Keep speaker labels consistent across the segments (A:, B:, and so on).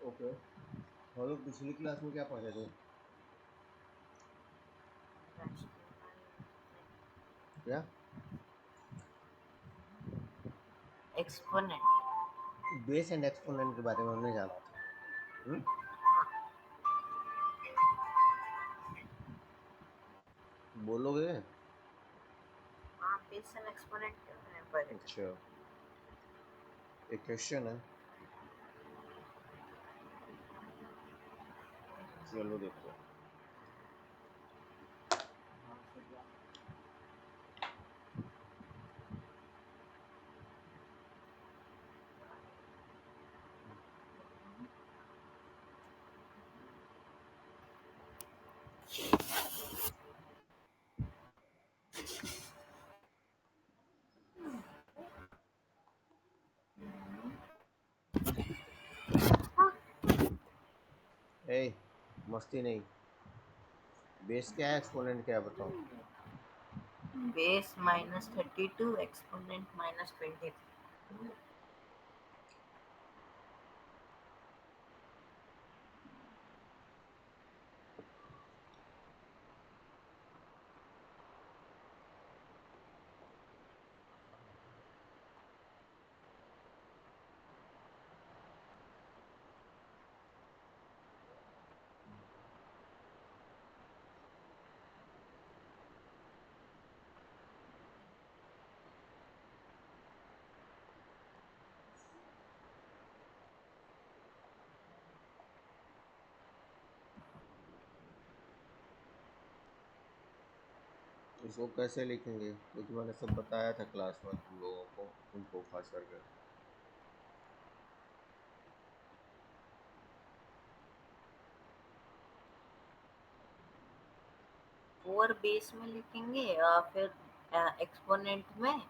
A: Okay. हम लोग पिछली क्लास में क्या पढ़े थे? क्या?
B: एक्सपोनेंट।
A: बेस एंड एक्सपोनेंट के बारे में हमने जाना था। बोलोगे?
B: हाँ, बेस एंड एक्सपोनेंट पढ़े थे।
A: अच्छा, एक क्वेश्चन है, चलो देखते हैं। ए, मस्ती नहीं। बेस क्या है, एक्सपोनेंट क्या है, बताओ।
B: Base -32, exponent -23।
A: इसको कैसे लिखेंगे, क्योंकि मैंने सब बताया था क्लास में तुम लोगों को, तुमको खास करके।
B: 4 बेस में लिखेंगे और फिर एक्सपोनेंट में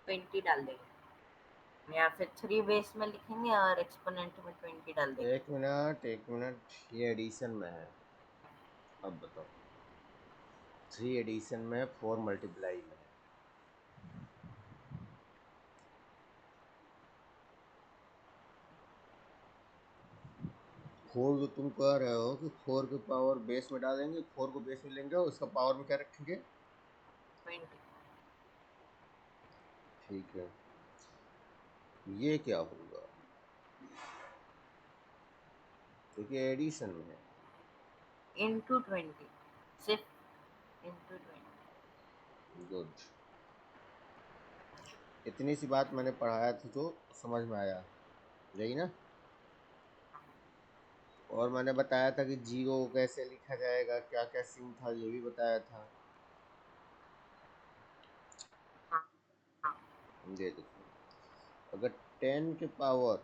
B: 20 डाल देंगे, या फिर 3 बेस में लिखेंगे और एक्सपोनेंट में 20 डाल देंगे।
A: एक मिनट एक मिनट, ये एडिशन में है। अब बताओ, 3 एडिशन में, 4 मल्टीप्लाई में है। 4 जो तुम कह रहे हो कि 4 के पावर बेस में डालेंगे, 4 को बेस में लेंगे और उसका पावर में क्या रखेंगे?
B: 20।
A: ठीक है, ये क्या होगा, क्योंकि एडिशन में है।
B: इंटू 20, सिर्फ इंटू 20।
A: गुड, इतनी सी बात मैंने पढ़ाया थी तो समझ में आया, यही ना। और मैंने बताया था कि जीरो कैसे लिखा जाएगा, क्या क्या सीन था, ये भी बताया था।
B: हाँ हाँ।
A: ये देखो, अगर 10 के पावर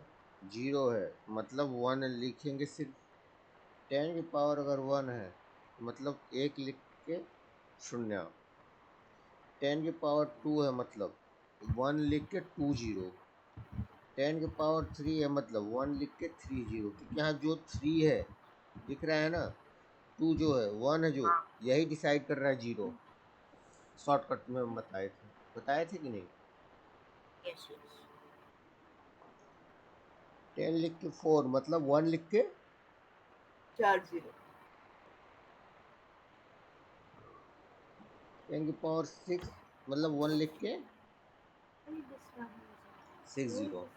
A: 0 है मतलब 1 लिखेंगे सिर्फ। 10 की पावर अगर 1 है मतलब 1 लिख के शून्य। 10 की पावर 2 है मतलब 1 लिख के 2 जीरो। 10 की पावर 3 है मतलब 1 लिख के 3 जीरो, क्योंकि यहाँ जो 3 है दिख रहा है ना, 2 जो है, 1 है जो,
B: हाँ,
A: यही डिसाइड कर रहा है जीरो। शॉर्टकट में हम बताए थे कि नहीं?
B: Yes yes.
A: 10 लिख के 4 मतलब 1 लिख के
B: 4 0।
A: 10 की पावर 6 मतलब 1 लिख के 6 जीरो।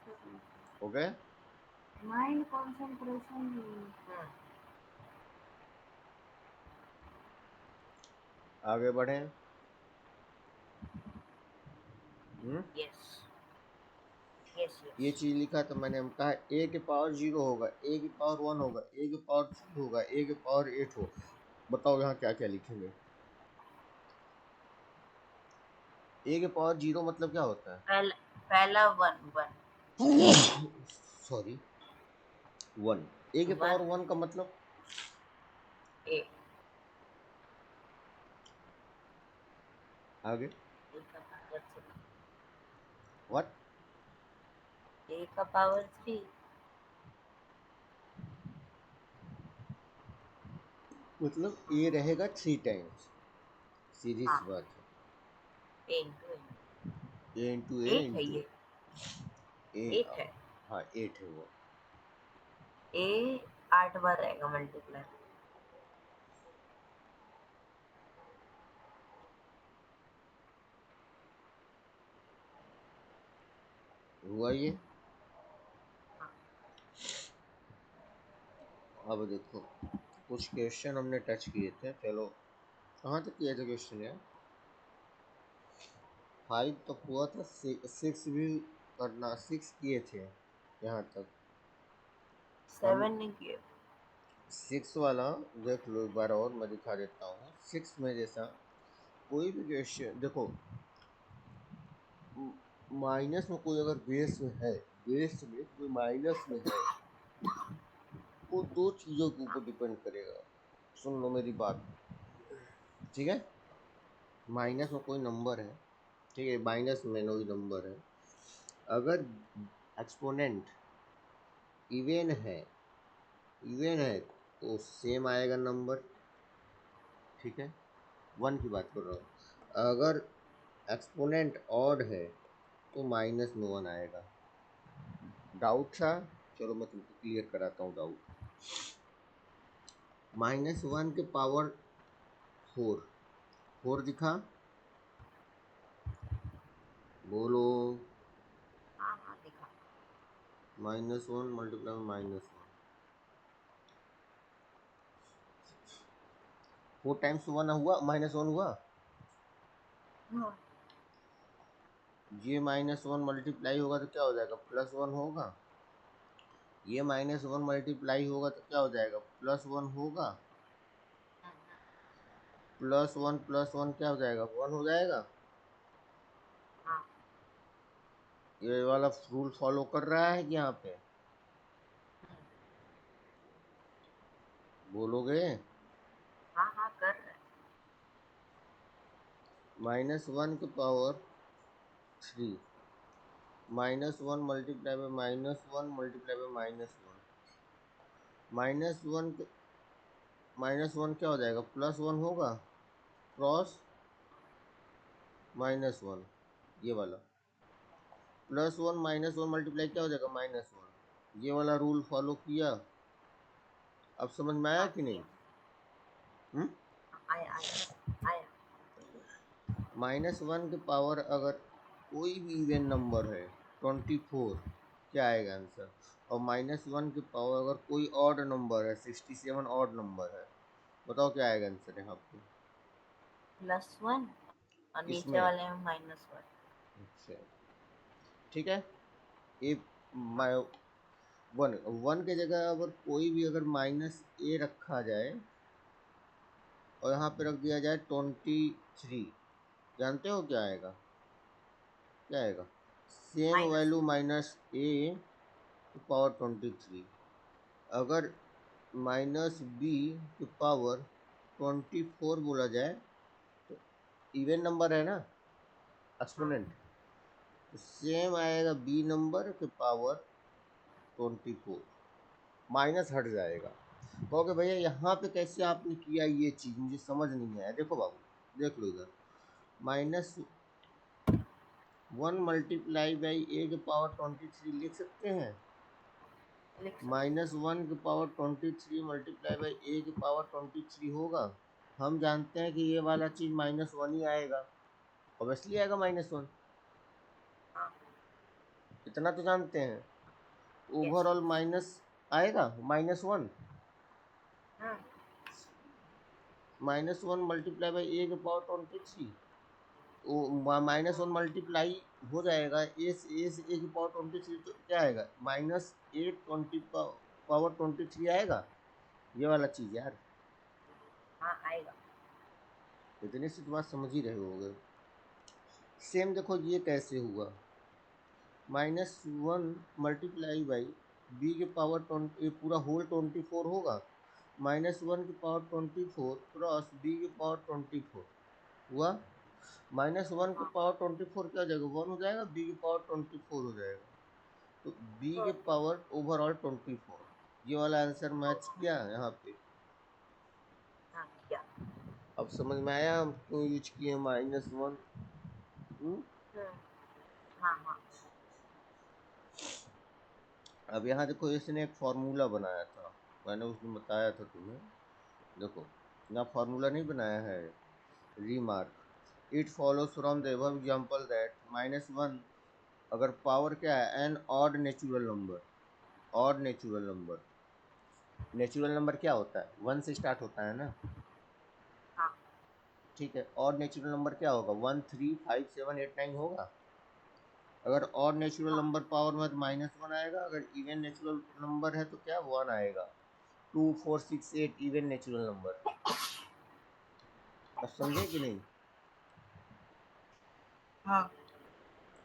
A: हो गए?
B: Mind concentration.
A: आगे बढ़ें।
B: यस यस
A: ये
B: यस।
A: चीज लिखा तो मैंने, हम कहा ए के पावर 0 होगा, ए के पावर 1 होगा, ए के पावर 3 होगा, ए के पावर 8 हो। बताओ यहाँ क्या क्या लिखेंगे? ए के पावर 0 मतलब क्या होता
B: पहला 1 1।
A: है? सॉरी, 1। ए के पावर
B: 1
A: 1 का मतलब?
B: ए।
A: आगे?
B: ए का पावर 3।
A: व्हाट?
B: ए का पावर 3।
A: मतलब ए रहेगा 3 टाइम्स, सीधी
B: हाँ,
A: सी बात है।
B: ए इंटू
A: ए इंटू ए
B: 8 है
A: इंटू
B: ये।
A: ए।
B: 8 है।
A: हाँ 8 है वो।
B: ए 8 बार रहेगा मल्टीप्लाई।
A: हुआ ये।
B: हाँ,
A: अब देखो कुछ क्वेश्चन हमने टच किए थे, चलो कहाँ तक किए थे क्वेश्चन यार? 5 तक हुआ था, 6 भी करना, 6 किए थे यहाँ तक। हम
B: 7 नहीं किए।
A: 6 वाला देख लो एक बार और, मैं दिखा देता हूँ। 6 में जैसा कोई भी क्वेश्चन देखो, माइनस में कोई अगर बेस में है, बेस में कोई माइनस में है, वो दो चीज़ों के ऊपर डिपेंड करेगा। सुन लो मेरी बात, ठीक है? माइनस में कोई नंबर है, ठीक है, माइनस में कोई नंबर है, अगर एक्सपोनेंट इवन है, इवन है तो सेम आएगा नंबर, ठीक है? 1 की बात कर रहा हूँ। अगर एक्सपोनेंट ऑड है तो माइनस में 1 आएगा। डाउट था? चलो मैं तुमको क्लियर कराता हूँ डाउट। -1 के पावर 4, 4 दिखा? बोलो।
B: हाँ हाँ दिखा।
A: -1 मल्टीप्लाई में -1, 4 टाइम्स 1 हुआ, -1 हुआ।
B: हाँ,
A: ये -1 मल्टीप्लाई होगा तो क्या हो जाएगा? +1 होगा। ये -1 मल्टीप्लाई होगा तो क्या हो जाएगा? +1 होगा। +1 क्या हो जाएगा? 1 हो जाएगा।
B: हाँ,
A: ये वाला रूल फॉलो कर रहा है कि यहाँ पे? बोलोगे?
B: हाँ हाँ कर रहे हैं।
A: -1 के power 3, -1 multiply by -1 multiply by -1, -1 -1 क्या हो जाएगा? +1 होगा, क्रॉस -1, ये वाला +1 -1 मल्टीप्लाई क्या हो जाएगा? -1। ये वाला रूल फॉलो किया? अब समझ में आया
B: हाँ
A: कि नहीं?
B: किया। आया आया आया।
A: -1 के पावर अगर कोई भी इवन नंबर है, 24, क्या आएगा आंसर? और -1 के पावर अगर कोई ऑड नंबर है, 67 ऑड नंबर है, बताओ क्या आएगा आंसर यहाँ पे?
B: +1 और नीचे
A: इसमें
B: वाले में -1।
A: अच्छा, ठीक है। ए वन, 1 की जगह अगर कोई भी अगर -a रखा जाए और यहाँ पे रख दिया जाए 23, जानते हो क्या आएगा? क्या आएगा? Same value
B: -1।
A: -a पावर 23, अगर -b की पावर 24 बोला जाए तो इवन नंबर है ना,
B: हाँ,
A: एक्सपोनेंट, तो सेम आएगा b नंबर के पावर 24, माइनस हट जाएगा। कहोगे भैया यहाँ पे कैसे आपने किया ये चीज़, मुझे समझ नहीं आया। देखो बाबू, देख लो इधर, -1 मल्टीप्लाई बाई a के पावर 23 लिख सकते हैं।
B: लिख सकते
A: -1 के पावर 23 मल्टीप्लाई बाई a के पावर 23 होगा। हम जानते हैं कि ये वाला चीज़ -1 ही आएगा, ऑब्वियसली आएगा -1,
B: हैं। हाँ।
A: इतना तो जानते हैं।
B: Yes
A: overall
B: yes.
A: माइनस आएगा -1,
B: हाँ
A: -1 मल्टीप्लाई बाई a के पावर 23, -1 मल्टीप्लाई हो जाएगा ए से ए की पावर 23, तो क्या आएगा? -8 पावर 23 आएगा, ये वाला चीज़ यार।
B: हाँ आएगा।
A: इतने से तो बात समझ ही रहे होगे। सेम देखो ये कैसे हुआ, -1 मल्टीप्लाई बाई बी के पावर 20, पूरा होल 24 होगा, -1 की पावर 24 क्रॉस बी के पावर 24 हुआ। -1 के
B: हाँ
A: पावर 24 क्या हो जाएगा? 1 हो जाएगा, बी के पावर 24 हो जाएगा, तो बी के
B: हाँ
A: पावर ओवरऑल 24, ये वाला आंसर मैच किया यहाँ पे।
B: हाँ किया।
A: अब समझ में आया हम क्यों यूज किए -1?
B: हम्म, हाँ हाँ।
A: अब यहाँ देखो, इसने एक फॉर्मूला बनाया था, मैंने उसने बताया था तुम्हें। देखो, यहाँ फॉर्मूला नहीं बनाया है, remark. It follows from the above example that -1 अगर पावर क्या है, an odd natural number. Odd natural number क्या होता है, 1 से स्टार्ट होता है ना।
B: हाँ
A: ठीक है, ऑड नेचुरल नंबर क्या होगा, 1 3 5 7 8 9 होगा। अगर ऑड नेचुरल
B: हाँ
A: नंबर पावर में तो -1 आएगा, अगर इवन नेचुरल नंबर है तो क्या 1 आएगा। 2 4 6 8 इवन नेचुरल नंबर। अब समझे कि नहीं।
B: हाँ।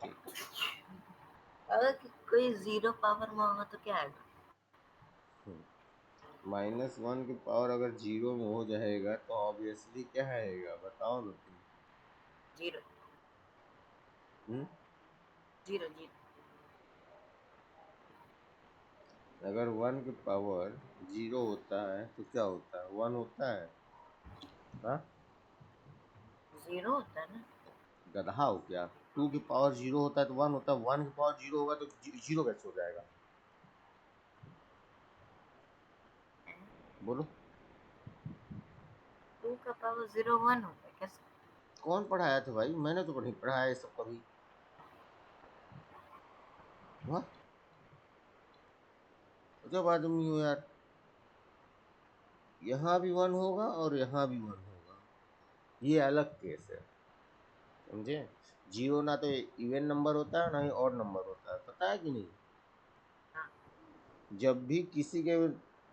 A: ठीक।
B: अगर कोई जीरो पावर में होगा तो क्या आएगा?
A: -1 की पावर अगर जीरो में हो जाएगा तो ऑब्वियसली क्या आएगा, बताओ ना तुम।
B: जीरो।
A: हम्म।
B: Zero zero.
A: अगर 1 की पावर जीरो होता है तो क्या होता है, 1 होता है। हाँ,
B: जीरो होता है ना।
A: गधा हो क्या। 2 की पावर जीरो होता है तो 1 होता है, 1 की पावर जीरो होगा तो जीरो कैसे हो जाएगा, बोलो।
B: टू का पावर जीरो वन होता है कैसे?
A: कौन पढ़ाया था भाई, मैंने तो नहीं पढ़ाया ये सब कभी। वाह, जब आदमी हो यार। यहाँ भी 1 होगा और यहाँ भी 1 होगा, ये अलग केस है, समझे। जीरो ना तो इवन नंबर होता है ना ही ऑड नंबर होता है, पता है कि नहीं।
B: हाँ।
A: जब भी किसी के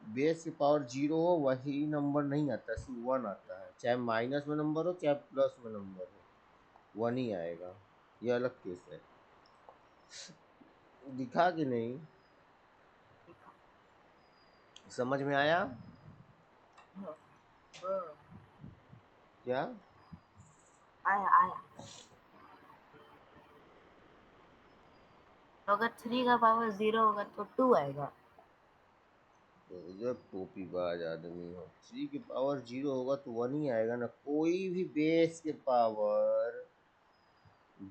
A: बेस की पावर जीरो हो वही नंबर नहीं आता, सिर्फ 1 आता है, चाहे माइनस में नंबर हो चाहे प्लस में नंबर हो, 1 ही आएगा। ये अलग केस है, दिखा कि नहीं,
B: ठीक
A: समझ में आया
B: है। हाँ,
A: क्या।
B: आया आया। तो अगर थ्री का पावर जीरो होगा तो टू आएगा।
A: जब टोपीबाज आदमी हो, 3 की पावर जीरो होगा तो 1 ही आएगा ना, कोई भी बेस के पावर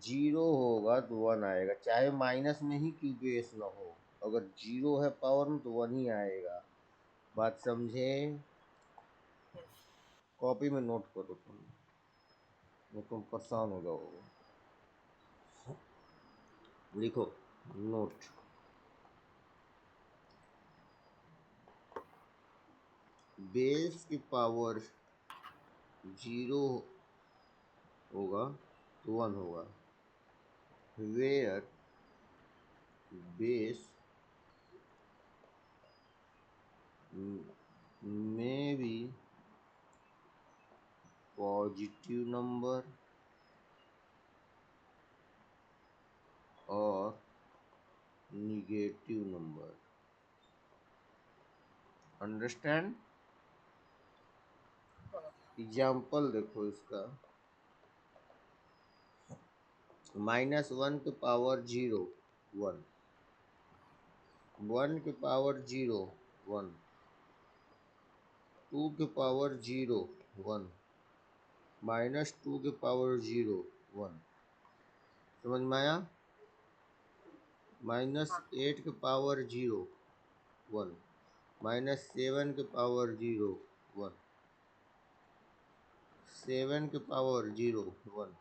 A: जीरो होगा तो 1 आएगा, चाहे माइनस में ही क्यों बेस ना हो। अगर जीरो है पावर में तो 1 ही आएगा, बात समझे।
B: यस।
A: कॉपी में नोट करो तुम, नहीं तुम परेशान हो जाओगे। लिखो, नोट। बेस की पावर जीरो होगा तो 1 होगा, वेयर बेस में भी पॉजिटिव नंबर और निगेटिव नंबर। अंडरस्टैंड। एग्जाम्पल देखो इसका, -1 की पावर जीरो 1, 1 की पावर जीरो 1, 2 की पावर जीरो 1, -2 की पावर जीरो 1। समझ में आया।
B: हाँ
A: -8 की पावर जीरो 1, -7 की पावर जीरो 1, 7 की पावर जीरो 1,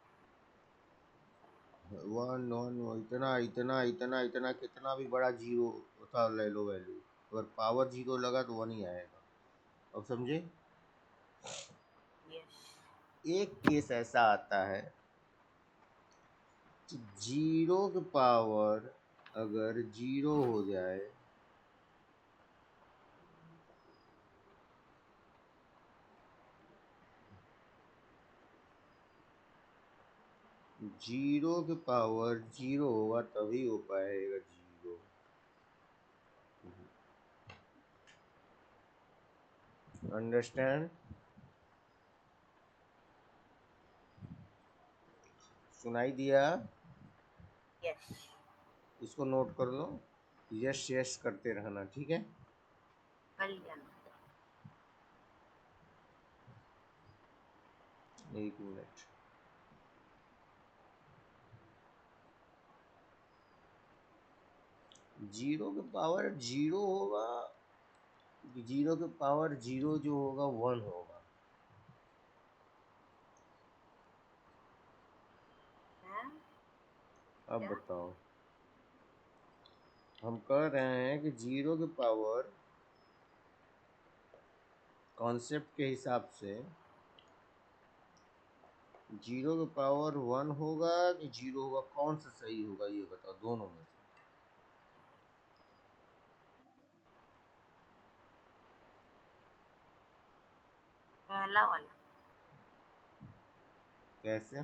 A: 1 1 इतना इतना इतना इतना कितना भी बड़ा जीरो था ले लो वैल्यू, अगर पावर जीरो लगा तो 1 ही आएगा। अब समझे।
B: यस।
A: एक केस ऐसा आता है कि जीरो की पावर अगर जीरो हो जाए, जीरो की पावर जीरो होगा तभी हो पाएगा जीरो। अंडरस्टैंड। सुनाई दिया।
B: यस।
A: इसको नोट कर लो, यस यस करते रहना, ठीक है।
B: कर लिया ना।
A: 1 मिनट। जीरो के पावर जीरो होगा, जीरो के पावर जीरो जो होगा 1 होगा।
B: हैं?
A: अब
B: क्या?
A: बताओ, हम कह रहे हैं कि जीरो के पावर कॉन्सेप्ट के हिसाब से जीरो के पावर 1 होगा कि जीरो होगा, कौन सा सही होगा ये बताओ दोनों में से।
B: पहला वाला।
A: कैसे?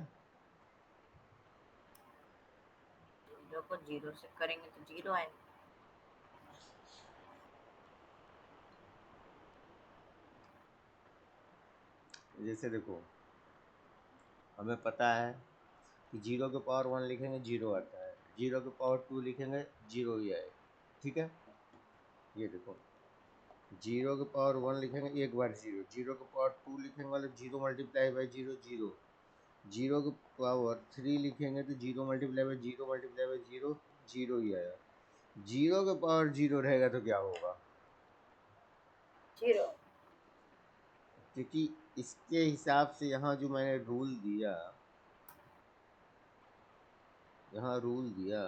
B: जीरो को जीरो से करेंगे तो जीरो आएगा।
A: जैसे देखो, हमें पता है कि जीरो के पावर 1 लिखेंगे जीरो आता है, जीरो के पावर 2 लिखेंगे जीरो ही आएगा। ठीक है, ये देखो, जीरो के पावर 1 लिखेंगे एक बार जीरो, जीरो के पावर 2 लिखेंगे मतलब zero multiply by zero zero, zero के पावर 3 लिखेंगे तो zero multiply by zero zero ही आएगा। जीरो के पावर जीरो रहेगा तो क्या होगा?
B: जीरो।
A: क्योंकि इसके हिसाब से यहाँ जो मैंने रूल दिया, यहाँ रूल दिया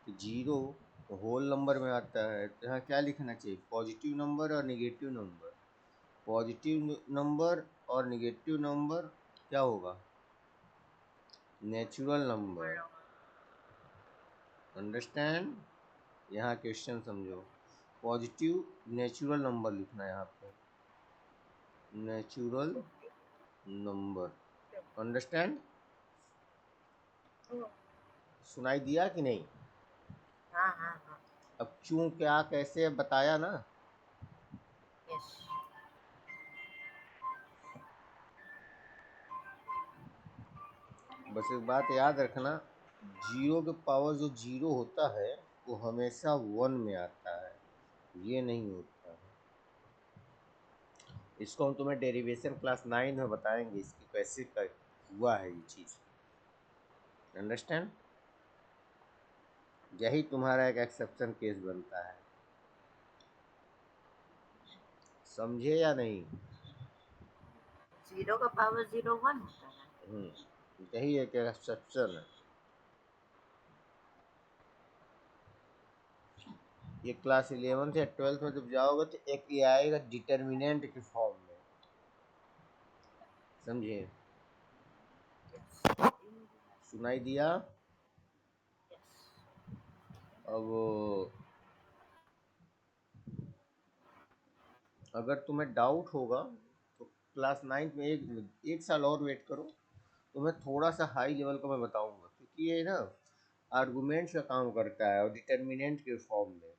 A: कि जीरो होल नंबर में आता है तो यहाँ क्या लिखना चाहिए? पॉजिटिव नंबर और निगेटिव नंबर। पॉजिटिव नंबर और निगेटिव नंबर क्या होगा? Natural number. अंडरस्टैंड? यहाँ क्वेश्चन समझो, पॉजिटिव नेचुरल नंबर लिखना है यहाँ पे, नेचुरल नंबर। अंडरस्टैंड? सुनाई दिया कि नहीं?
B: हाँ हाँ हाँ।
A: अब क्यों क्या कैसे बताया ना।
B: यस।
A: बस एक बात याद रखना, जीरो के पावर जो जीरो होता है वो हमेशा 1 में आता है, ये नहीं होता है। इसको हम तुम्हें डेरिवेशन क्लास 9 में बताएंगे, इसकी कैसे हुआ है ये चीज़। अंडरस्टैंड? यही तुम्हारा एक एक्सेप्शन केस बनता है, समझे या नहीं?
B: जीरो का पावर जीरो वन होता है।
A: यही एक एक्सेप्शन है। ये क्लास 11 या 12 में जब जाओगे तो एक ये आएगा डिटर्मिनेंट के फॉर्म में, समझे? सुनाई दिया? अब अगर तुम्हें डाउट होगा तो क्लास 9 में एक साल और वेट करो, तो मैं थोड़ा सा हाई लेवल का मैं बताऊंगा, क्योंकि ये ना आर्गुमेंट्स का काम करता है और डिटर्मिनेंट के फॉर्म में।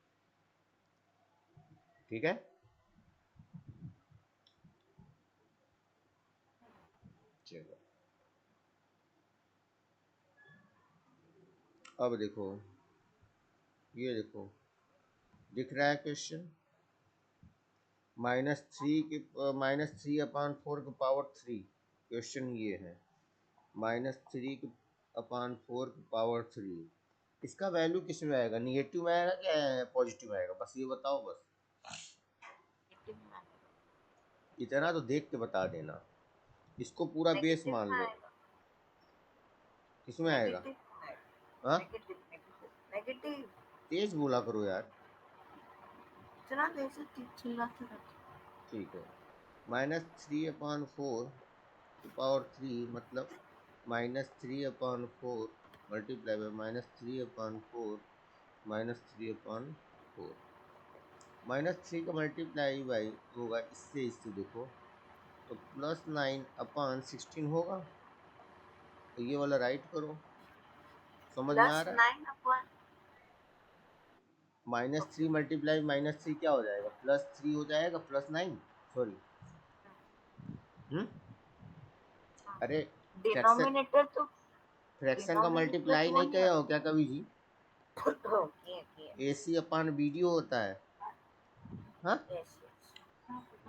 A: ठीक है, चलो अब देखो, ये देखो दिख रहा है क्वेश्चन, -3 अपान 4 के पावर 3। क्वेश्चन ये है -3 अपान 4 के पावर 3, इसका वैल्यू किस में आएगा? निगेटिव में आएगा क्या पॉजिटिव में आएगा? बस ये बताओ बस, इतना तो देख के बता देना। इसको पूरा बेस
B: नेगेटिव
A: मान
B: में
A: लो।
B: आएगा।
A: किसमें आएगा?
B: नेगेटिव
A: हाँ,
B: नेगेटिव नेगेटिव नेगेटिव।
A: तेज बोला करो यार।
B: इतना कैसे चिल्लाते रहते?
A: ठीक है, -3/4 पावर 3 मतलब -3/4 मल्टीप्लाई बाय -3/4 -3/4, -3 का मल्टीप्लाई बाई होगा इससे देखो तो +9/16 होगा, तो ये वाला राइट करो। समझ में आ रहा है?
B: +9 अपॉन।
A: -3 मल्टीप्लाई -3 क्या हो जाएगा? +3 हो जाएगा, +9 सॉरी। हम्म, अरे फ्रैक्शन,
B: डिनोमिनेटर तो
A: फ्रैक्शन का
B: डिनोमिनेटर
A: मल्टीप्लाई
B: तो
A: नहीं
B: वही
A: किए
B: है।
A: हो क्या कभी जी?
B: किए।
A: AC/BD होता है। हाँ,
B: यस यस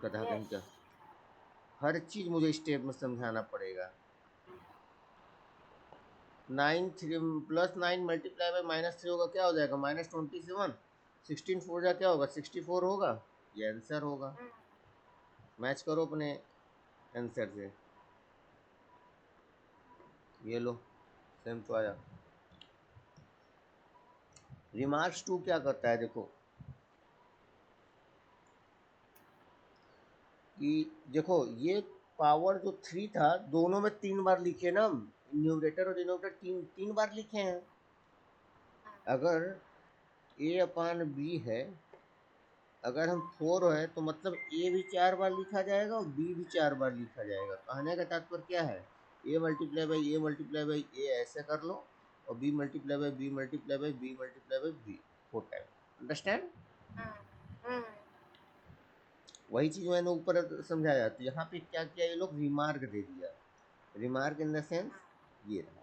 A: गधा कहीं
B: यस।
A: का, हर चीज मुझे स्टेप में समझाना पड़ेगा। 9 3 +9 मल्टीप्लाई बाय -3 होगा, क्या हो जाएगा? -27। 16 4 जा क्या होगा? 64 होगा। ये आंसर होगा। मैच करो अपने आंसर से। ये लो, सेम तो आया। रिमार्क्स 2 क्या करता है देखो, कि देखो ये पावर जो 3 था दोनों में 3 बार लिखे ना हम, न्यूमरेटर और डिनोमिनेटर तीन तीन बार लिखे हैं। अगर a/b है, अगर हम 4 है तो मतलब a भी 4 बार लिखा जाएगा और b भी 4 बार लिखा जाएगा। कहने का तात्पर्य क्या है? a multiply by a multiply by a ऐसे कर लो, और b multiply by b multiply by b multiply by b 4 time. Understand? वही चीज मैंने ऊपर समझाया। तो यहाँ पे क्या किया ये लोग? रिमार्क दे दिया। रिमार्क इन द सेंस ये रहा,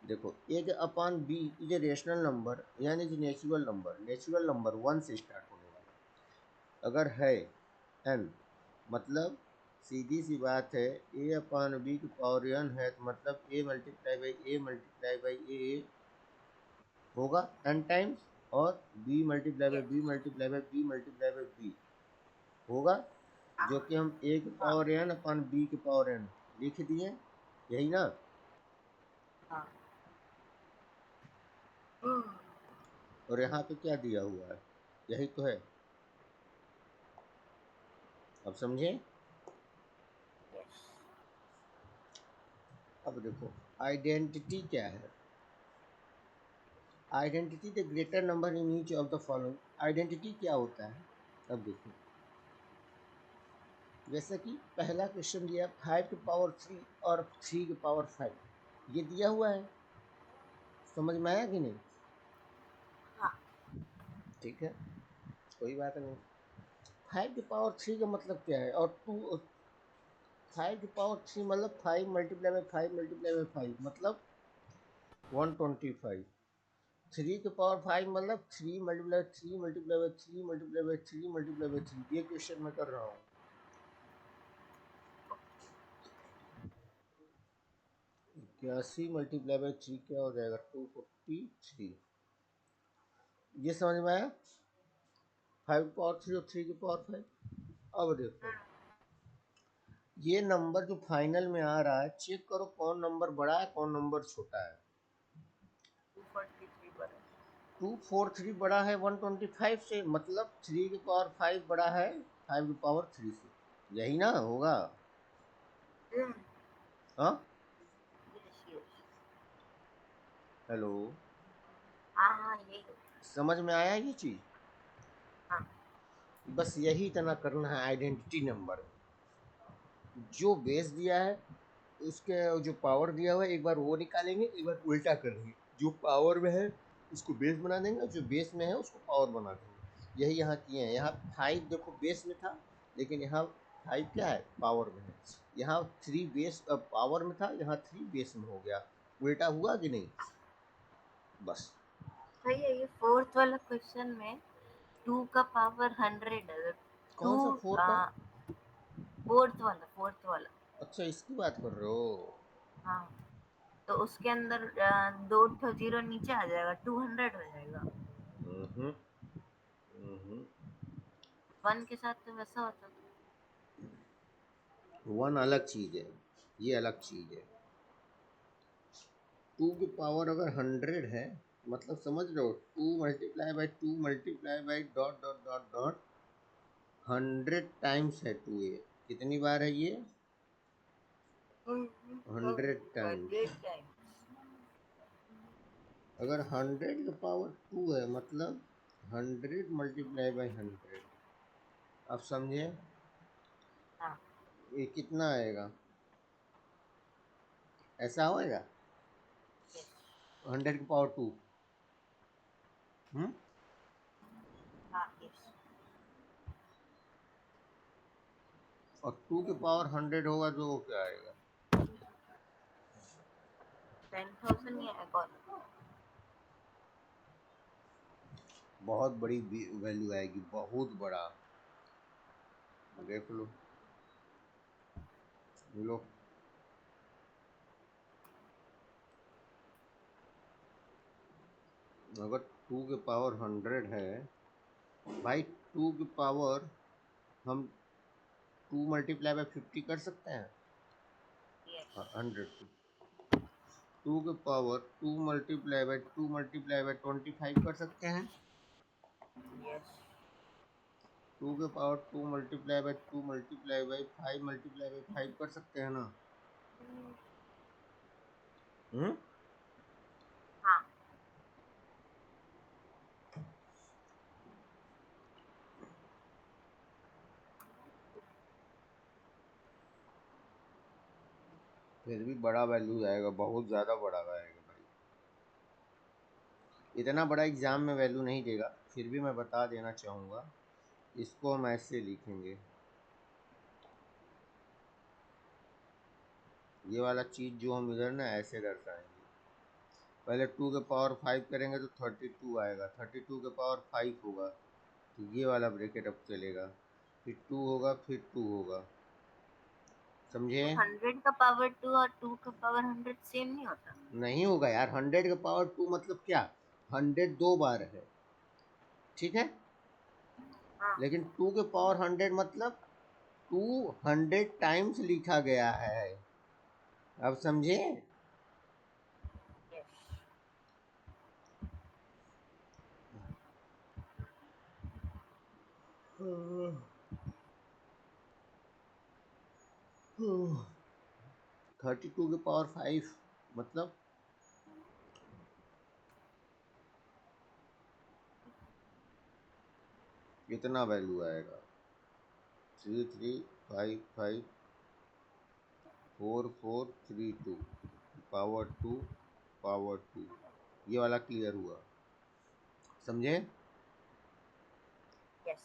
A: देखो a/b is a rational number, यानी कि नेचुरल नंबर। नेचुरल नंबर 1 से स्टार्ट होने वाला अगर है n, मतलब सीधी सी बात है, a/b की पावर n है तो मतलब a multiply by a multiply by a होगा n टाइम्स, और b multiply by b multiply by b multiply by b होगा, जो कि हम a की पावर n अपन b की पावर n लिख दिए। यही ना? और यहाँ पे क्या दिया हुआ है? यही तो है। अब समझे? अब देखो आइडेंटिटी क्या है। Identity the greater number in each of the following. Identity क्या होता है? अब देखो, जैसे कि पहला क्वेश्चन दिया 5 की पावर 3 और 3 की पावर 5, ये दिया हुआ है। समझ में आया कि नहीं? ठीक है, कोई बात नहीं। 5 की पावर 3 का मतलब क्या है? और 5 की पावर 3 मतलब 5 मल्टीप्लाई बाई 5 मल्टीप्लाई बाई 5 मतलब 125। 3 की पावर 5 मतलब 3 multiply 3 multiply by 3 multiply by 3 multiply by 3। ये क्वेश्चन मैं कर रहा हूँ। 81 मल्टीप्लाई बाई 3 क्या हो जाएगा? 243। ये समझ में आया? 5 की पावर 3 और 3 की पावर 5। अब देखो ये नंबर जो फाइनल में आ रहा है, चेक करो कौन नंबर बड़ा है कौन नंबर छोटा है। 243 बड़ा है 125 से, मतलब 3 की पावर 5 बड़ा है 5 की पावर 3 से। यही ना होगा? हाँ, हेलो, समझ में आया ये चीज? बस यही इतना करना है आइडेंटिटी नंबर में। जो बेस दिया है उसके जो पावर दिया हुआ है, एक बार वो निकालेंगे, एक बार उल्टा करेंगे। जो पावर में है उसको बेस बना देंगे, जो बेस में है उसको पावर बना देंगे। यही यहाँ किए हैं। यहाँ 5 देखो बेस में था, लेकिन यहाँ 5 क्या है? पावर में है। यहाँ 3 बेस पावर में था, यहाँ 3 बेस में हो गया। उल्टा हुआ कि नहीं? बस।
B: भैया ये फोर्थ वाला क्वेश्चन में 2 का पावर 100 है।
A: कौन सा 4 का?
B: फोर्थ वाला।
A: अच्छा, इसकी बात कर रहे हो?
B: हाँ, तो उसके अंदर दो ठो जीरो नीचे आ जाएगा, 200 हो जाएगा।
A: हम्म हम्म।
B: 1 के साथ तो वैसा होता था।
A: 1 अलग चीज है, ये अलग चीज है। 2 की पावर अगर 100 है, मतलब समझ रहे हो, 2 multiply by 2 multiply by dot dot dot dot 100 times है 2a। कितनी बार है ये? 100 टाइम्स।
B: 100 टाइम्स।
A: अगर 100 की पावर 2 है मतलब 100 मल्टीप्लाई बाई 100। अब समझे?
B: हाँ,
A: ये कितना आएगा? ऐसा होएगा,
B: यस।
A: 100 की पावर 2। हम्म।
B: हाँ, यस।
A: और 2 की पावर 100 होगा तो वो क्या आएगा?
B: 10,000 या एक और।
A: बहुत बड़ी वैल्यू आएगी, बहुत बड़ा। देख लो, लो। अगर 2 के पावर 100 है भाई, 2 के पावर हम 2 × 50 कर सकते हैं।
B: यस
A: 100 को 2 × 2 × 2 × 25 कर सकते हैं।
B: यस
A: 2 के पावर 2 × 2 × 5 कर सकते हैं ना। हम्म।
B: हाँ
A: फिर भी बड़ा वैल्यू आएगा, बहुत ज़्यादा बड़ा आएगा भाई। इतना बड़ा एग्जाम में वैल्यू नहीं देगा, फिर भी मैं बता देना चाहूँगा। इसको हम ऐसे लिखेंगे, ये वाला चीज़ जो हम इधर ना ऐसे दर्शाएंगे। पहले 2 के पावर 5 करेंगे तो 32 आएगा, 32 के पावर 5 होगा तो ये वाला ब्रैकेट अब चलेगा, फिर 2 होगा, फिर 2 होगा। समझे?
B: तो 100 का पावर 2 और 2 का पावर 100 सेम नहीं होता?
A: नहीं होगा यार, 100 के पावर 2 मतलब क्या, 100 2 बार है, ठीक है।
B: हाँ
A: लेकिन 2 के पावर 100 मतलब 200 टाइम्स लिखा गया है। अब समझे?
B: यस
A: 32 के पावर 5 मतलब कितना वैल्यू आएगा, 33554432 पावर 2 ये वाला क्लियर हुआ? समझे?
B: यस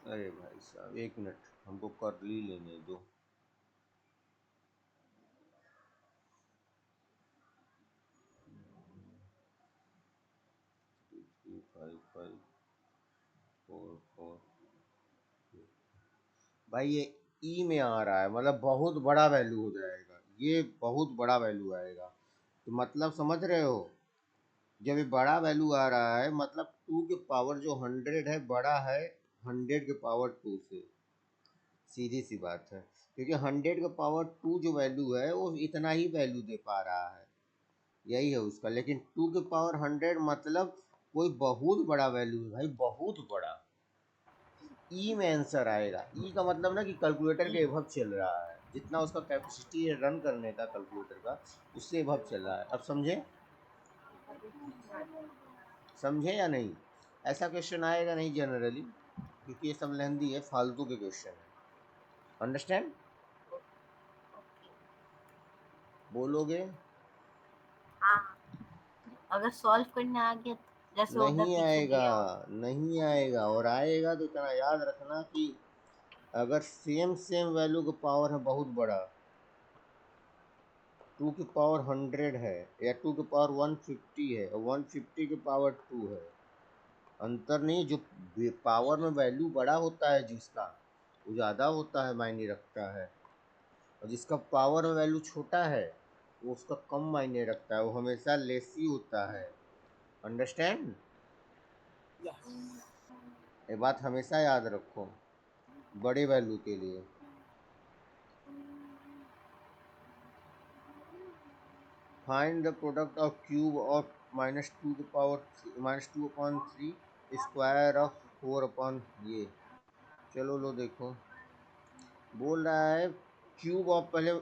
A: अरे भाई साहब, 1 मिनट, हमको कर ली लेने दो। Three three five five four four भाई ये ई में आ रहा है, मतलब बहुत बड़ा वैल्यू हो जाएगा, ये बहुत बड़ा वैल्यू आएगा। तो मतलब समझ रहे हो, जब ये बड़ा वैल्यू आ रहा है मतलब 2 के पावर जो 100 है बड़ा है 100 के पावर 2 से, सीधी सी बात है। क्योंकि 100 के पावर 2 जो वैल्यू है वो इतना ही वैल्यू दे पा रहा है, यही है उसका। लेकिन 2 के पावर 100 मतलब कोई बहुत बड़ा वैल्यू है भाई, बहुत बड़ा। ई में आंसर आएगा, ई का मतलब ना कि कैलकुलेटर के एभव चल रहा है, जितना उसका कैपेसिटी है रन करने का कैलकुलेटर का, उससे एभव चल रहा है। अब समझे? समझे या नहीं? ऐसा क्वेश्चन आएगा नहीं जनरली, क्योंकि ये सब लेंदी है, फालतू के क्वेश्चन है। अंडरस्टैंड? बोलोगे?
B: हाँ अगर सॉल्व करने आ गया तो जैसे उधर
A: नहीं
B: पीछे
A: आएगा,
B: दिया हो।
A: नहीं आएगा। और आएगा तो इतना याद रखना कि अगर सेम सेम वैल्यू का पावर है बहुत बड़ा, 2 के पावर 100 है या 2 के पावर 150 है, 150 के पावर 2 है, अंतर नहीं। जो पावर में वैल्यू बड़ा होता है जिसका, वो ज़्यादा होता है, मायने रखता है। और जिसका पावर में वैल्यू छोटा है वो उसका कम मायने रखता है, वो हमेशा लेस ही होता है। अंडरस्टैंड?
B: यस
A: ये बात हमेशा याद रखो बड़े वैल्यू के लिए। Find the product of cube of -2 के पावर -2/3 स्क्वायर ऑफ 4 ये। चलो लो देखो, बोल रहा है क्यूब ऑफ, पहले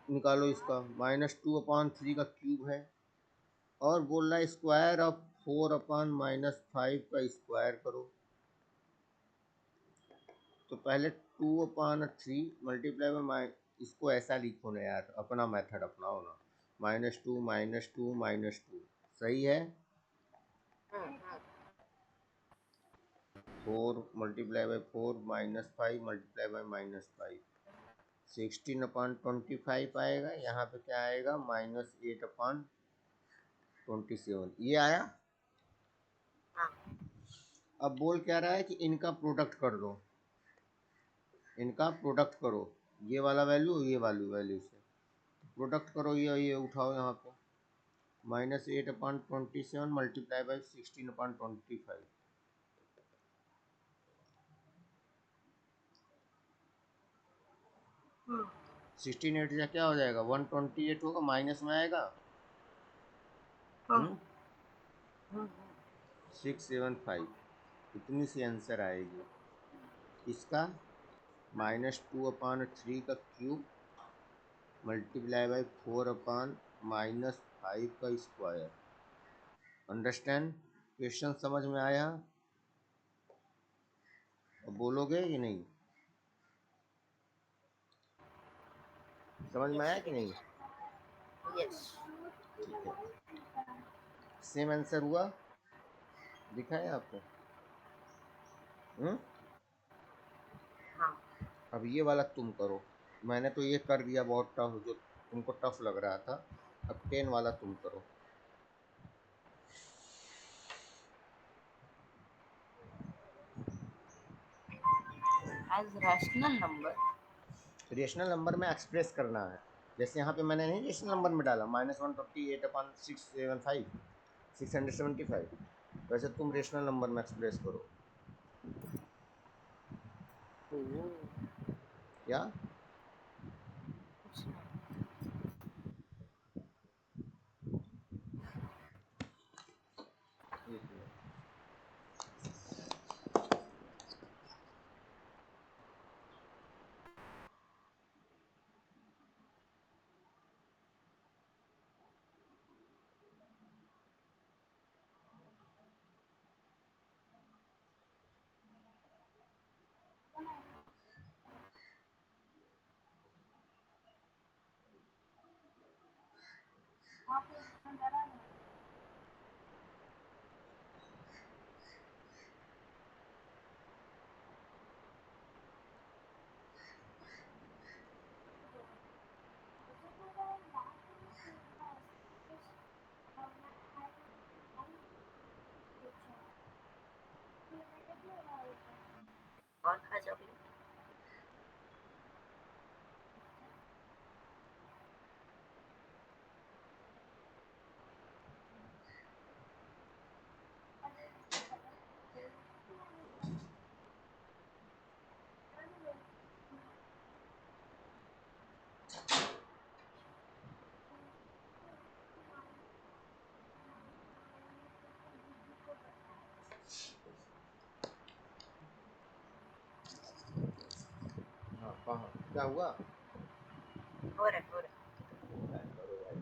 A: निकालो इसका, -2/3 का क्यूब है, और बोल रहा है स्क्वायर ऑफ 4/-5 का स्क्वायर करो। तो पहले 2/3 मल्टीप्लाई में इसको ऐसा लिखो ना यार, अपना मेथड अपनाओ ना, -2 -2 -2, सही है। 4 × 4 -5 × -5 16/25 आएगा। यहाँ पे क्या आएगा, -8/27 ये आया।
B: हाँ
A: अब बोल क्या रहा है कि इनका प्रोडक्ट कर दो। इनका प्रोडक्ट करो, ये वाला वैल्यू ये वाली वैल्यू से प्रोडक्ट करो, ये उठाओ यहाँ पे, -8/27 मल्टीप्लाई बाई 16/25। 16/8 से क्या हो जाएगा, 128 होगा, माइनस में आएगा 675, इतनी सी आंसर आएगी इसका। -2/3 का क्यूब मल्टीप्लाई बाई 4/-5 का स्क्वायर। अंडरस्टैंड? क्वेश्चन समझ में आया? अब बोलोगे कि नहीं? समझ में आया कि नहीं?
B: यस।
A: ठीक है, सेम आंसर हुआ, दिखा है आपको?
B: हाँ।
A: अब ये वाला तुम करो, मैंने तो ये कर दिया बहुत टफ, जो तुमको टफ लग रहा था। अब 10 वाला तुम करो।
B: As rational number.
A: Rational number में एक्सप्रेस करना है, जैसे यहाँ पे मैंने नहीं रेशनल नंबर में डाला -128/675 675, वैसे तुम रेशनल नंबर में एक्सप्रेस करो। क्या? एक मिनट।
B: और खा चॉकलेट।
A: हाँ कहाँ क्या हुआ?
B: हो रहा है, हो रहा है।
A: करो भाई।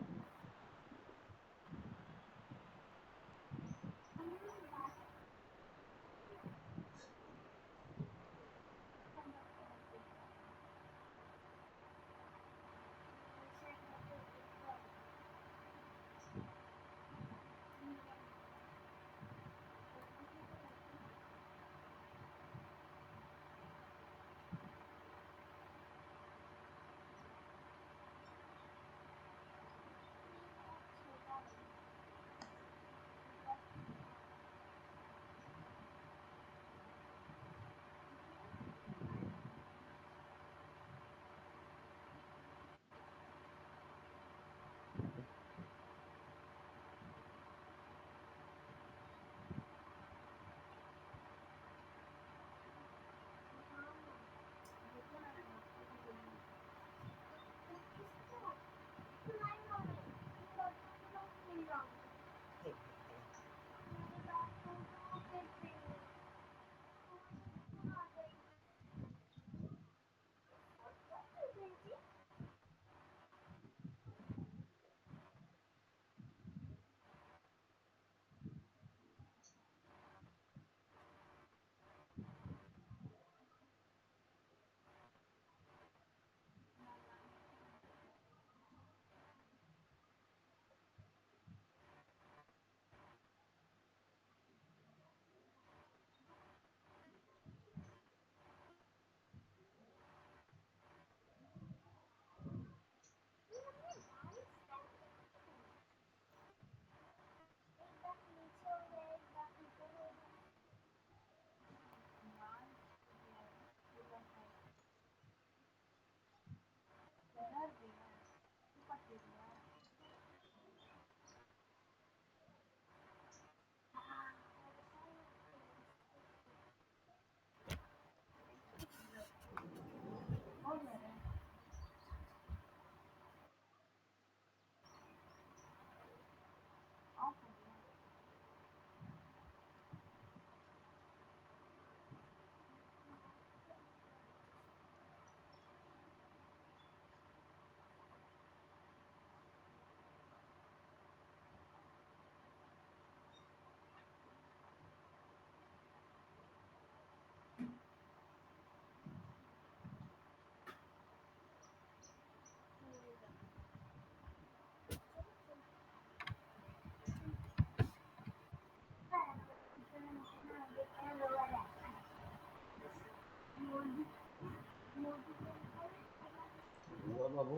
A: हुआ बाबू?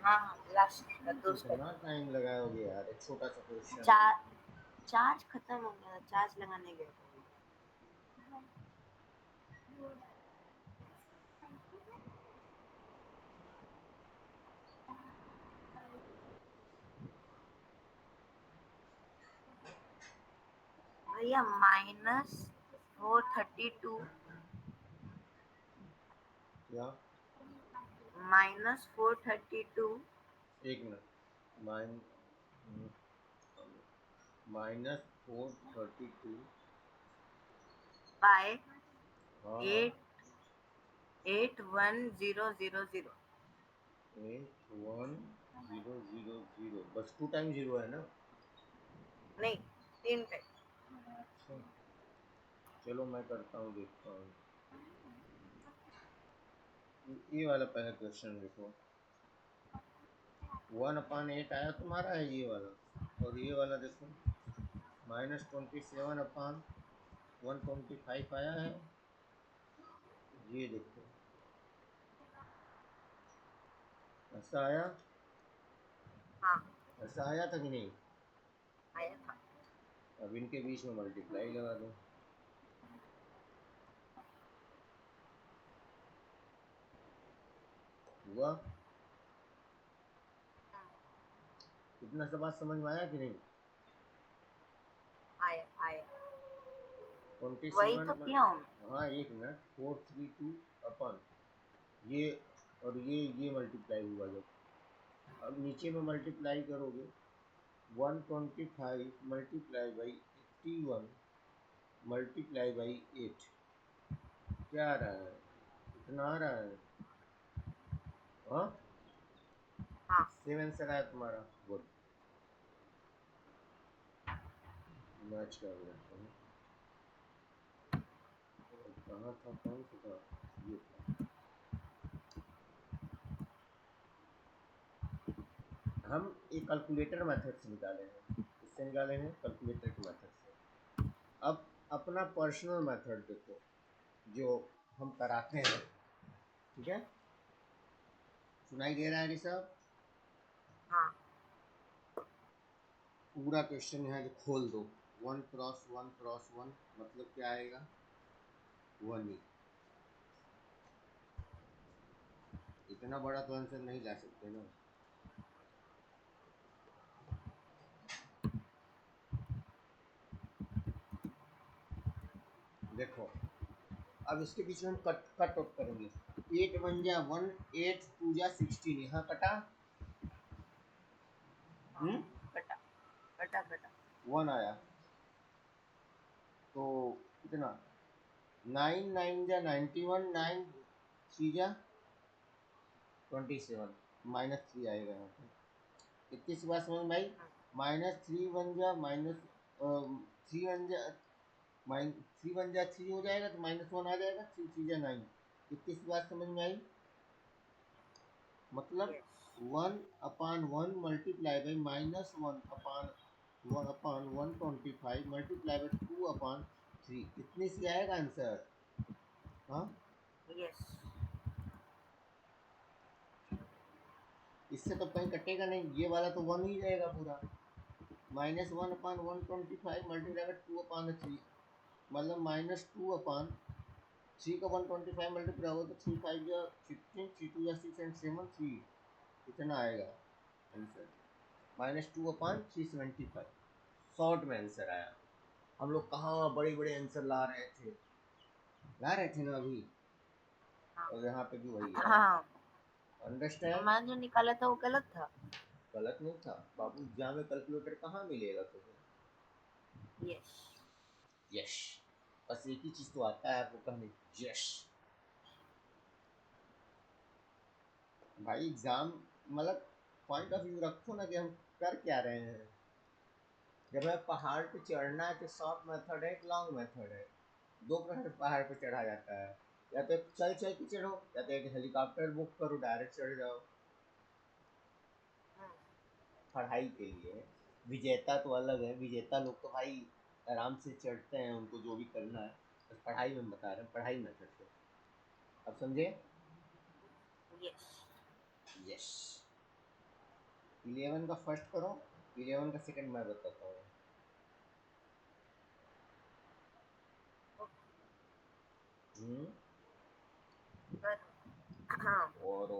B: हाँ लास्ट दो
A: कितना
B: स्टेप।
A: टाइम लगाओगे यार, एक छोटा सा क्वेश्चन है।
B: चार चार्ज खत्म हो गया, चार्ज लगाने गए थे। भैया -432
A: क्या?
B: -432
A: एक मिनट। माइन -432।
B: बाय
A: हाँ हाँ।
B: 881,000।
A: 81000, बस 2 टाइम 0 है ना?
B: नहीं, 3 पे।
A: अच्छा, चलो मैं करता हूँ, देखता हूँ। ये वाला पहला क्वेश्चन देखो। 1/8 आया तुम्हारा है ये वाला। और ये वाला देखो, -27/125 आया है। ये देखो, ऐसा आया।
B: हाँ
A: ऐसा आया था कि नहीं?
B: आया था।
A: अब इनके बीच में मल्टीप्लाई लगा दो। हुआ? इतना सा बात समझ में आया कि नहीं?
B: आया आया।
A: ट्वेंटी
B: वही
A: सेवन
B: तो किया हूँ मैं।
A: हाँ, एक मिनट। 432 अपन ये, और ये मल्टीप्लाई हुआ जब। अब नीचे में मल्टीप्लाई करोगे, 125 मल्टीप्लाई बाई 81 मल्टीप्लाई बाई 8, क्या आ रहा है? इतना आ रहा है। हाँ,
B: हाँ
A: 7 आंसर आया तुम्हारा। गुड, मैच कर लेते हैं। कहाँ था, कौन सा था? ये था। हम एक कैलकुलेटर मेथड से निकाले हैं। किससे निकाले हैं? कैलकुलेटर के मेथड से। अब अपना पर्सनल मेथड देखो, जो हम कराते हैं। ठीक है, सुनाई दे रहा है ऋषभ?
B: हाँ
A: पूरा क्वेश्चन यहाँ जो खोल दो, 1 क्रॉस 1 क्रॉस 1 मतलब क्या आएगा? 1 ही। इतना बड़ा तो आंसर नहीं ला सकते ना। देखो, अब इसके पीछे हम कट कट आउट करेंगे। 8 1 जा 1, 8 2 जा 16, यहाँ कटा।
B: हाँ। कटा कटा कटा।
A: 1 आया, तो कितना? 9 9 जा 91, 9 3 जा 27, -3 आएगा यहाँ पे। इतनी सी बात समझ में आई? -3 1 जा 3 हो जाएगा, तो -1 आ जाएगा। 3 3 जा 9, इतनी सी बात समझ में आई? मतलब
B: yes
A: 1/1 multiply by -1/1/125 multiply by 2/3, इतनी सी आएगा आंसर। हाँ,
B: यस।
A: इससे तो कहीं कटेगा नहीं, ये वाला तो 1 ही रहेगा पूरा। -1/125 मल्टीप्लाई बाई 2/3, मतलब -2/3 का 125 मल्टीप्लाई होगा तो 3 5 जा 15, 3 2 जा 6 एंड 7 3, इतना आएगा आंसर। -2/375, शॉर्ट में आंसर आया। हम लोग कहाँ बड़े बड़े आंसर ला रहे थे ना अभी।
B: हाँ
A: और यहाँ पे भी वही आया।
B: हाँ।
A: अंडरस्टैंड?
B: मैं जो निकाला था वो गलत था।
A: गलत नहीं था बाबू, एग्जाम में कैलकुलेटर कहाँ मिलेगा तुम्हें?
B: यस।
A: यश, बस एक ही चीज तो आता है आपको कहने, यश। भाई एग्जाम मतलब पॉइंट ऑफ व्यू रखो ना कि हम कर क्या रहे हैं। जब हमें पहाड़ पे चढ़ना है तो शॉर्ट मेथड है, एक लॉन्ग मेथड है। दो प्रकार से पहाड़ पे चढ़ा जाता है, या तो चल चल के चढ़ो, या तो एक हेलीकॉप्टर बुक करो डायरेक्ट चढ़ जाओ। पढ़ाई के लिए विजेता तो अलग है, विजेता लोग तो भाई आराम से चढ़ते हैं, उनको जो भी करना है। बस पढ़ाई में बता रहे हैं, पढ़ाई मेथड से। अब समझे?
B: यस।
A: यस। 11 का फर्स्ट करो, 11 का सेकंड मैं बताता हूँ। हम्म।
B: पर हाँ।
A: और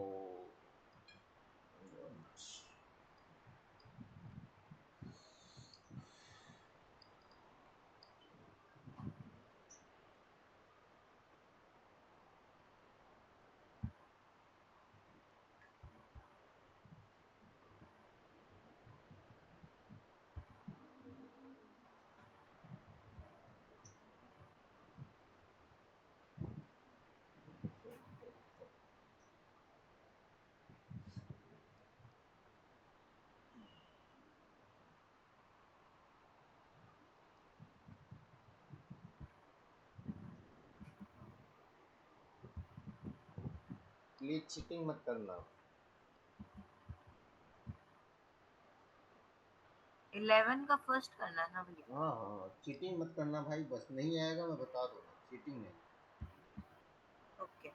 A: प्लीज चीटिंग मत करना।
B: 11 का फर्स्ट करना है ना भैया?
A: हाँ हाँ, चीटिंग मत करना भाई, बस नहीं आएगा मैं बता दूंगा, चीटिंग नहीं।
B: ओके।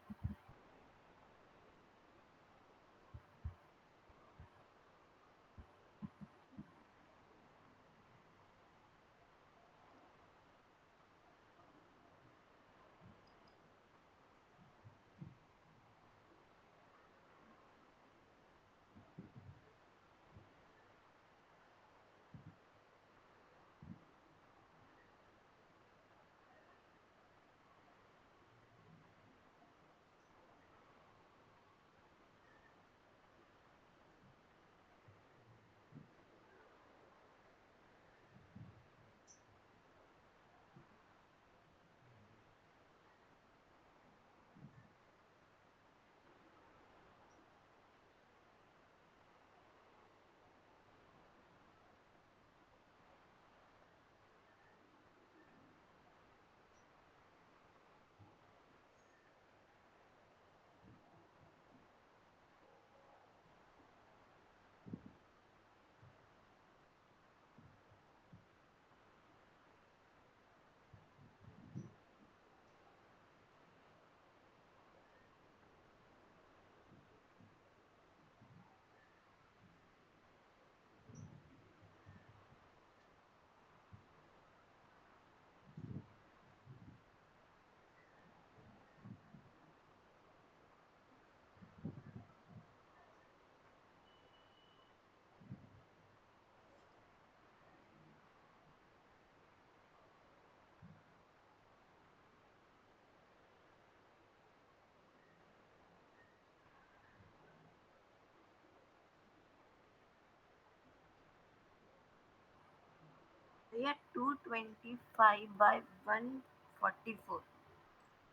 B: भैया 225/144।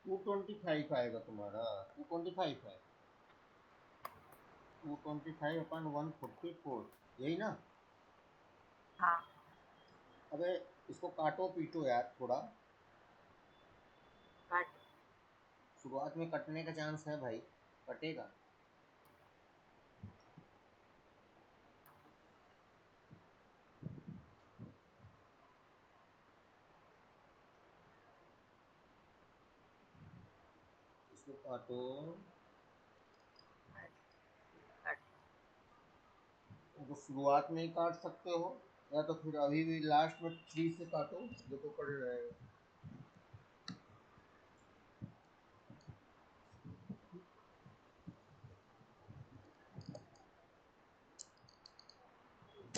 A: 225 आएगा तुम्हारा, 225 है। 225/144, यही ना?
B: हाँ।
A: अबे इसको काटो पीटो यार थोड़ा।
B: काट।
A: शुरुआत में कटने का चांस है भाई, कटेगा। इसको काटो।
B: काट।
A: तो शुरुआत में ही काट सकते हो, या तो फिर अभी भी लास्ट में 3 से काटो, देखो कट जाएगा।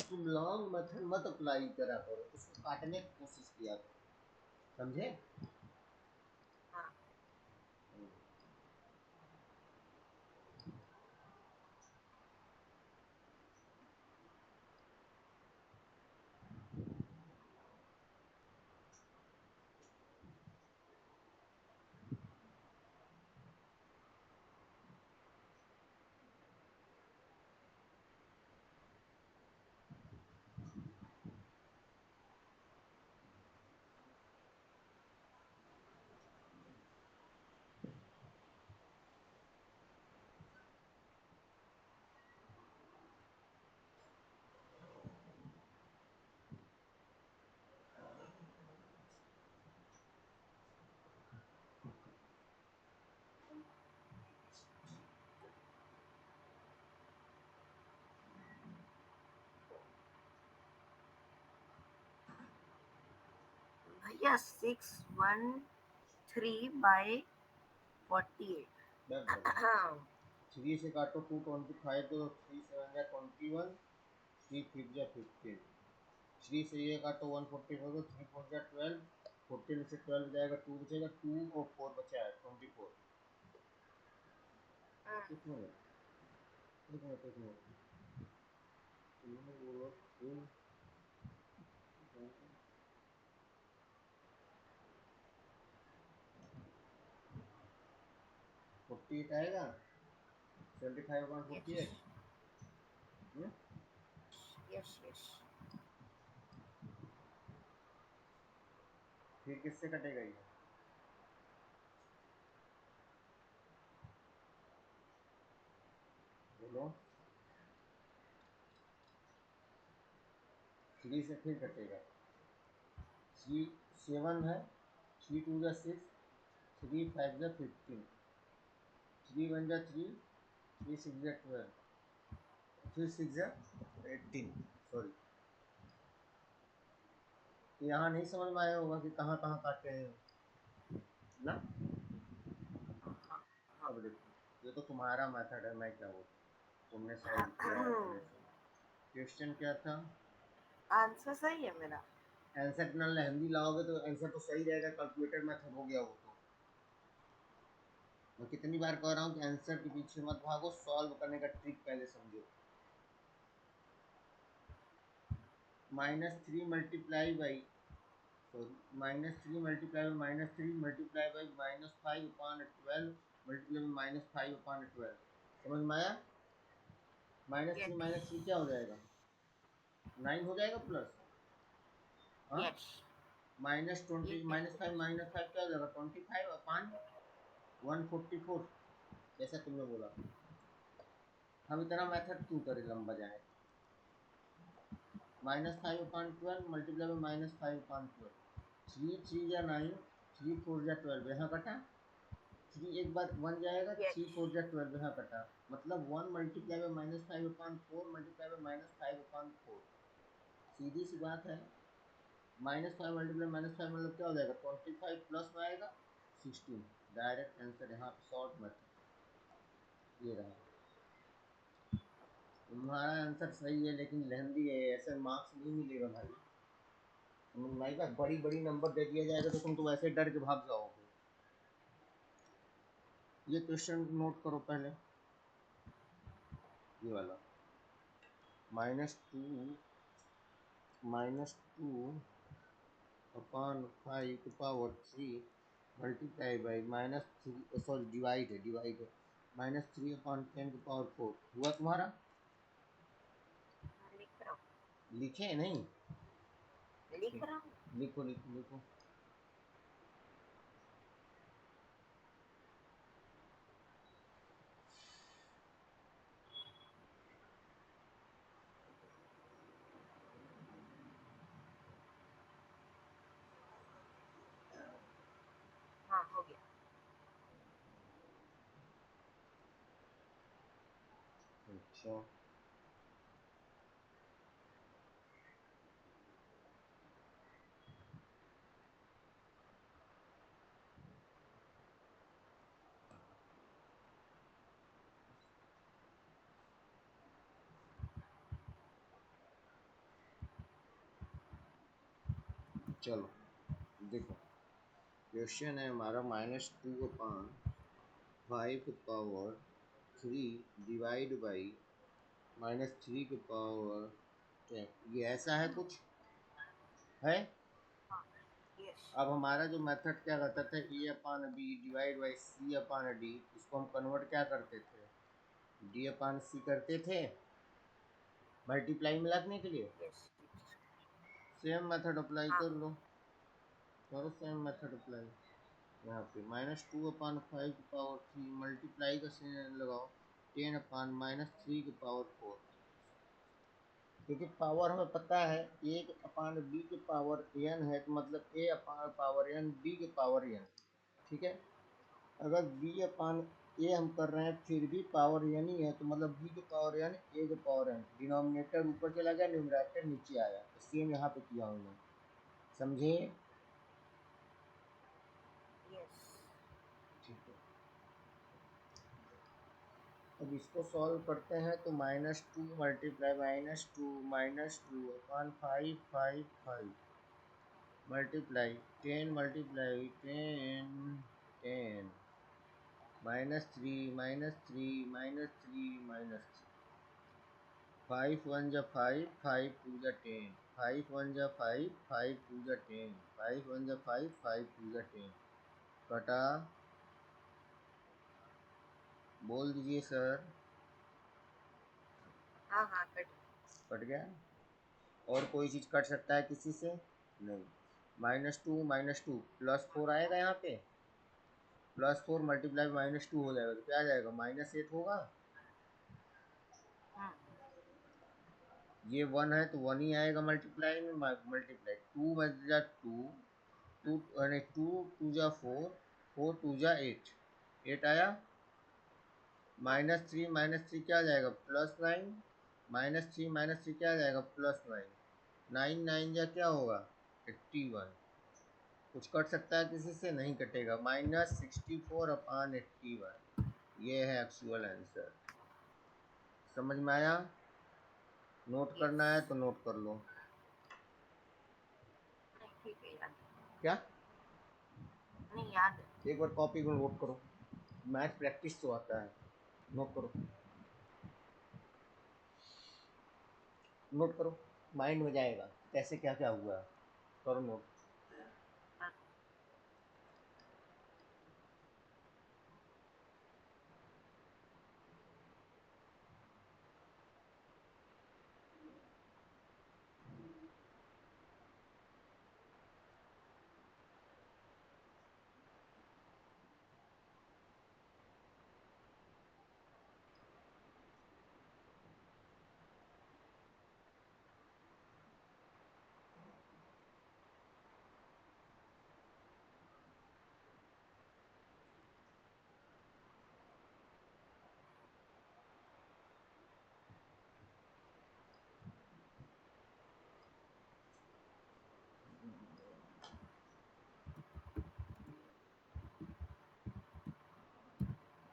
A: तुम लॉन्ग मेथड मत अप्लाई करा करो, उसको काटने की कोशिश किया करो, समझे?
B: हाँ। Yes, 613/48.
A: बराबर। 3 से काटो 225, तो 3 7 जा 21, 3 5 जा 15। 3 से ये काटो 144, तो 3 4 जा 12, 14 से 12 जाएगा 2 बचेगा, 2 और 4 बचा है 24। एक मिनट, एक मिनट, एक मिनट, तुमने बोला 48 आएगा, 75/48।
B: Yes, yes, yes.
A: फिर किससे कटेगा ये? बोलो। 3 से फिर कटेगा। 3 7 है, 3 2 जा 6, 3 5 जा 15, 3 1 जा 3, 3 6 जा 12, 3 6 जा 18। सॉरी, यहाँ नहीं समझ में आया होगा कि कहाँ कहाँ काटे हैं ना। अब देखो, ये तो तुम्हारा मेथड है, मैं क्या बोलूँ, तुमने सॉल्व किया है अपने से। क्वेश्चन क्या था?
B: आंसर सही है मेरा।
A: आंसर ना हिंदी लाओगे तो आंसर तो सही रहेगा, कैलकुलेटर मेथड हो गया वो तो। मैं कितनी बार कह रहा हूँ कि आंसर के पीछे मत भागो, सॉल्व करने का ट्रिक पहले समझो। -3 multiply by, sorry, -3 multiply by -5/12 multiply by -5/12। समझ में आया? -3
B: Yes,
A: -3 क्या हो जाएगा? 9 हो जाएगा प्लस। हाँ,
B: yes.
A: -20
B: Yes.
A: -5 क्या हो जाएगा? 25/144, जैसा तुमने बोला। हम इतना मेथड क्यों करें, लंबा जाए। -5/12 मल्टीप्लाई बाई -5/12, 3 3 जा 9, 3 4 जा 12, यहाँ कटा। 3 एक बार 1 जाएगा,
B: Yes.
A: 3 4 जा 12 यहाँ कटा। मतलब 1 मल्टीप्लाई बाई -5/4 मल्टीप्लाई बाई -5/4। सीधी सी बात है। -5 मल्टीप्लाई -5 मतलब क्या हो जाएगा? 25 प्लस में आएगा 16। डायरेक्ट आंसर यहाँ पे, शॉर्ट मेथड ये रहा। तुम्हारा आंसर सही है लेकिन लेंदी है, ऐसे मार्क्स नहीं मिलेगा भाई। भाई का बड़ी बड़ी नंबर दे दिया जाएगा तो तुम तो वैसे डर के भाग जाओगे। ये क्वेश्चन नोट करो पहले, ये वाला। -2/5 मल्टीप्लाई बाई -3, सॉरी डिवाइड है, डिवाइड है, -3/10⁴ हुआ तुम्हारा?
B: लिख रहा
A: लिखे नहीं?
B: हूँ, लिख रहा हूँ।
A: लिखो लिखो लिखो।
B: हाँ, हो गया।
A: अच्छा, चलो देखो, क्वेश्चन है हमारा -2/5 डिवाइड बाई -3 ये ऐसा है कुछ है।
B: हाँ, यस।
A: अब हमारा जो मेथड क्या करता था, A/B डिवाइड बाई C/D, इसको हम कन्वर्ट क्या करते थे, D/C करते थे मल्टीप्लाई में लगने के लिए।
B: यस,
A: सेम मेथड अप्लाई
B: हाँ,
A: कर लो, करो सेम मेथड अप्लाई। यहाँ पे -2/5 मल्टीप्लाई का साइन लगाओ, 10/-3 क्योंकि पावर हमें पता है, 1/b है, तो मतलब A/n ठीक है। अगर b/a हम कर रहे हैं फिर भी पावर n ही है, तो मतलब b/n डिनोमिनेटर ऊपर चला गया, न्यूमरेटर नीचे आया, तो सेम यहाँ पे किया हूँ मैं। समझे? अब इसको सॉल्व करते हैं तो -2 -2 अपॉन 5 मल्टीप्लाई 10 मल्टीप्लाई 10 10 -3 5 1 जा 5 5 2 जा 10 5 1 जा 5 5 2 जा 10 5 1 जा 5 5 2 जा 10 कटा। बोल दीजिए सर।
B: हाँ हाँ कट।
A: कट गया। और कोई चीज़ कट सकता है किसी से? नहीं। -2 +4 आएगा यहाँ पे। +4 मल्टीप्लाई -2 हो जाएगा तो क्या आ जाएगा? -8 होगा। ये 1 है तो 1 ही आएगा मल्टीप्लाई में। मल्टीप्लाई 2 जा 2 2 अरे 2 2 जा 4 4 2 जा 8 8 आया। -3 क्या आ जाएगा? +9 -3 क्या आ जाएगा? +9 9 9 जा क्या होगा? 81। कुछ कट सकता है किसी से? नहीं कटेगा। -64/81 ये है एक्चुअल आंसर। समझ में आया? Note
B: yes.
A: करना है तो नोट कर लो।
B: नहीं ठीक है याद।
A: क्या?
B: नहीं याद है।
A: एक बार कॉपी में नोट करो। मैथ प्रैक्टिस तो आता है। नोट करो। नोट करो। माइंड में जाएगा कैसे क्या क्या हुआ। करो नोट।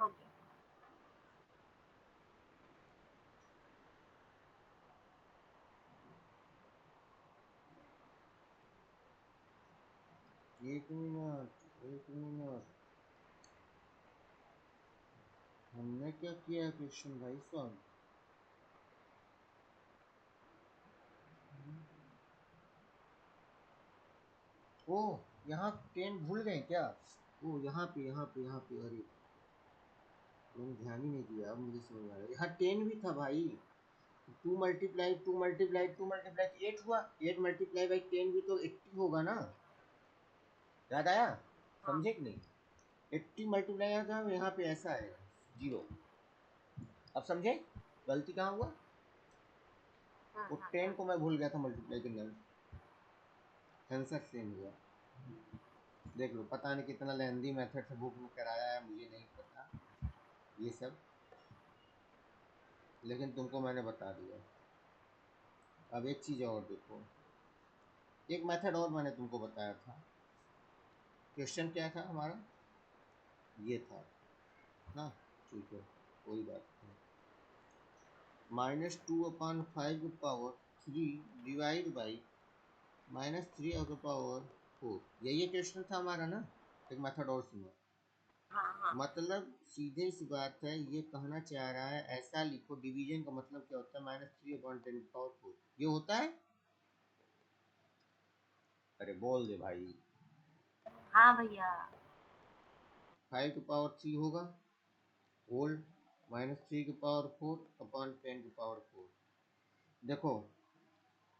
B: हो गया।
A: एक मिनट एक मिनट। हमने क्या किया क्वेश्चन भाई साहब? ओ, यहाँ 10 भूल गए क्या? ओ यहाँ पे अरे मैंने ध्यान ही नहीं दिया। अब मुझे समझ आ रहा है यहाँ 10 भी था भाई। 2 8 हुआ। 8 मल्टीप्लाई बाई 10 भी तो 80 होगा ना। याद आया?
B: हाँ
A: समझे कि नहीं? 80 मल्टीप्लाई यहाँ पे ऐसा आएगा 0। अब समझे गलती कहाँ हुआ? वो 10
B: हाँ।
A: को मैं भूल गया था मल्टीप्लाई करने में। आंसर सेम हुआ। देख लो, पता नहीं कितना लेंदी मेथड से बुक में कराया है, मुझे नहीं पता ये सब, लेकिन तुमको मैंने बता दिया। अब एक चीज़ और देखो। एक मेथड और मैंने तुमको बताया था। क्वेश्चन क्या था हमारा? ये था ना। ठीक है, कोई बात नहीं। -2/5 डिवाइड बाई -3/4 यही क्वेश्चन था हमारा ना। एक मेथड और सुनो।
B: हाँ हाँ।
A: मतलब सीधे सी बात है, ये कहना चाह रहा है ऐसा लिखो। डिवीजन का मतलब क्या होता है? -3/10⁴ ये होता है। अरे बोल दे भाई।
B: हाँ भैया।
A: 5 की पावर 3 होगा होल -3 की पावर 4/10 की पावर 4। देखो,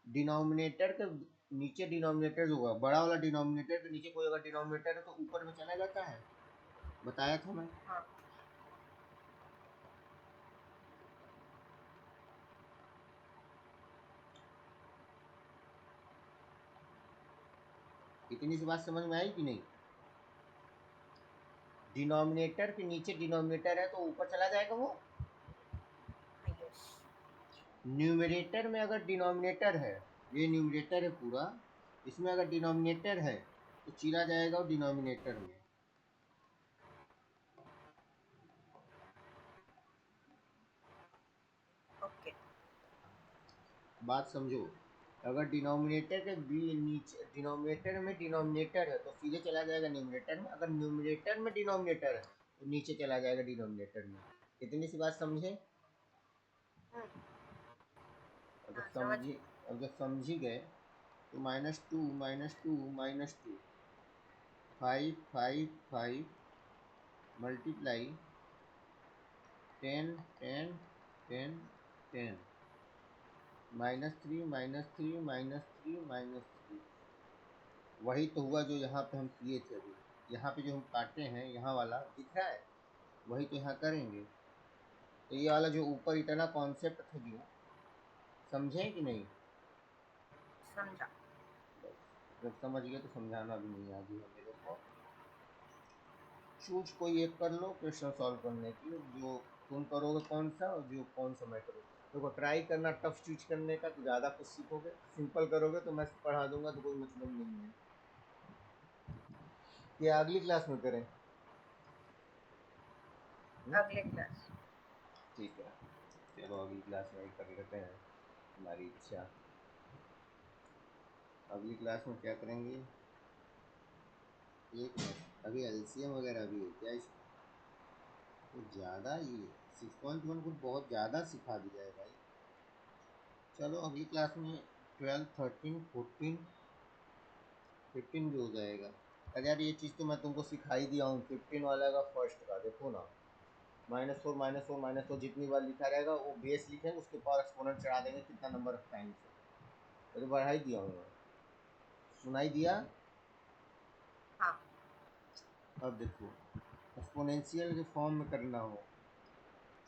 A: डिनोमिनेटर के नीचे डिनोमिनेटर होगा। बड़ा वाला डिनोमिनेटर के नीचे कोई अगर डिनोमिनेटर है तो ऊपर में चला जाता है। बताया था मैं।
B: हाँ
A: इतनी सी बात समझ में आई कि नहीं? डिनोमिनेटर के नीचे डिनोमिनेटर है तो ऊपर चला जाएगा वो।
B: यस।
A: न्यूमरेटर में अगर डिनोमिनेटर है, ये न्यूमरेटर है पूरा, इसमें अगर डिनोमिनेटर है तो चला जाएगा वो डिनोमिनेटर में। बात समझो। अगर डिनोमिनेटर के बी नीचे, डिनोमिनेटर में डिनोमिनेटर है तो सीधे चला जाएगा न्यूमरेटर में, अगर न्यूमरेटर में डिनोमिनेटर है तो नीचे चला जाएगा डिनोमिनेटर में। इतनी सी बात समझे?
B: हम्म,
A: अगर
B: हाँ समझ
A: समझी,
B: गई।
A: अगर समझी गए तो -2 -2 -2 5 5 5 मल्टीप्लाई 10 10 10 10 -3 -3 -3 वही तो हुआ जो यहाँ पे हम किए थे अभी। यहाँ पे जो हम काटे हैं, यहाँ वाला दिख रहा है, वही तो यहाँ करेंगे। तो ये वाला जो ऊपर इतना कॉन्सेप्ट था, जो समझे कि नहीं?
B: समझा।
A: बस, जब समझ गए तो समझाना भी नहीं आगे है मेरे को। चूज कोई एक कर लो क्वेश्चन सॉल्व करने की, जो तुम करोगे कौन सा, और जो कौन सा मैं करूँ। देखो, ट्राई करना टफ चूज करने का तो ज़्यादा कुछ सीखोगे, सिंपल करोगे तो मैं पढ़ा दूंगा तो कोई मतलब नहीं है। ये अगली क्लास में करें? हम्म?
B: अगले क्लास।
A: ठीक है, चलो अगली क्लास में ही कर लेते हैं, हमारी इच्छा। अगली क्लास में क्या करेंगे? एक मिनट, अभी एलसीएम वगैरह भी है क्या इसमें? कुछ ज़्यादा ही 6.1 कुछ बहुत ज़्यादा सिखा दिया है भाई। चलो अगली क्लास में 12 13 14 15 भी हो जाएगा। अरे यार, ये चीज़ तो मैं तुमको सिखा ही दिया हूँ, 15 वाला का फर्स्ट का देखो ना। -4 जितनी बार लिखा रहेगा वो बेस लिखेंगे, उसके पावर एक्सपोनेंट चढ़ा देंगे कितना नंबर ऑफ टाइम्स है। ये तो बढ़ा ही दिया हूँ मैं। सुनाई दिया?
B: हाँ।
A: अब देखो, एक्सपोनेंशियल के फॉर्म में करना हो,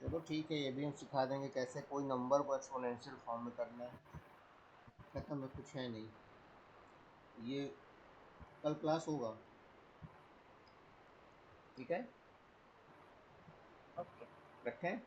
A: चलो ठीक है, ये भी हम सिखा देंगे कैसे कोई नंबर को एक्सपोनेंशियल फॉर्म में करना है। खत्म है, कुछ है नहीं। ये कल क्लास होगा, ठीक है?
B: ओके।
A: रखें?